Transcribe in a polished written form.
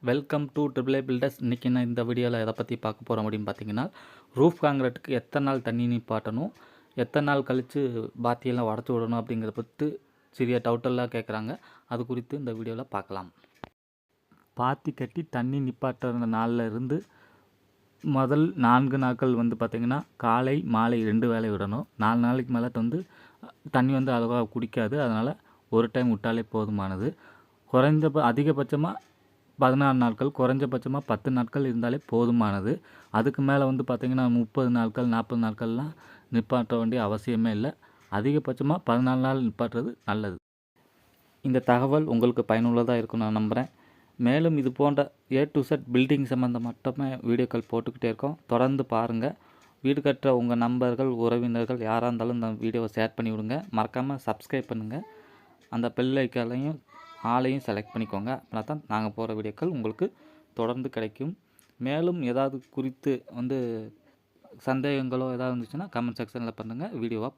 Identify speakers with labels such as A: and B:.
A: Welcome to triple A builders. இன்றைக்கி நான் இந்த வீடியோவில் எதை பற்றி பார்க்க போகிறோம் அப்படின்னு பார்த்தீங்கன்னா, ரூஃப் காங்கிரீட்டுக்கு எத்தனை நாள் தண்ணி நிப்பாட்டணும், எத்தனை நாள் கழித்து பாத்தியெல்லாம் உடச்சி விடணும் அப்படிங்கிறத பற்றி சிறிய டவுட்டெல்லாம் கேட்குறாங்க. அது குறித்து இந்த வீடியோவில் பார்க்கலாம். பாத்தி கட்டி தண்ணி நிப்பாட்டுற நாளில் இருந்து முதல் 4 நாட்கள் வந்து பார்த்திங்கன்னா காலை மாலை 2 வேளை விடணும். 4 நாளைக்கு மேலே தண்ணி அளவாக குடிக்காது. அதனால் ஒரு டைம் விட்டாலே போதுமானது. அதிகபட்சமாக 16 நாட்கள், குறைஞ்சபட்சமாக 10 நாட்கள் இருந்தாலே போதுமானது. அதுக்கு மேலே பார்த்திங்கன்னா 30 நாட்கள் 40 நாட்கள்லாம் நிப்பாட்ட வேண்டிய அவசியமே இல்லை. அதிகபட்சமாக 14 நாள் நிப்பாட்டுறது நல்லது. இந்த தகவல் உங்களுக்கு பயனுள்ளதாக இருக்கும்னு நான் நம்புகிறேன். மேலும் இது போன்ற A to Z பில்டிங் சம்மந்தம் மட்டுமே வீடியோக்கள் போட்டுக்கிட்டே இருக்கோம். தொடர்ந்து பாருங்கள். வீடு கட்டுற உங்கள் நண்பர்கள், உறவினர்கள் யாராக இருந்தாலும் இந்த வீடியோவை ஷேர் பண்ணி விடுங்க. மறக்காமல் சப்ஸ்கிரைப் பண்ணுங்கள். அந்த பெல் ஐக்கானையும் ஆளையும் செலக்ட் பண்ணிக்கோங்க. அப்படின்னா தான் நாங்கள் போகிற வீடியோக்கள் உங்களுக்கு தொடர்ந்து கிடைக்கும். மேலும் ஏதாவது குறித்து சந்தேகங்களோ ஏதாவது இருந்துச்சுன்னா கமெண்ட் செக்ஷனில் பண்ணுங்கள். வீடியோவாக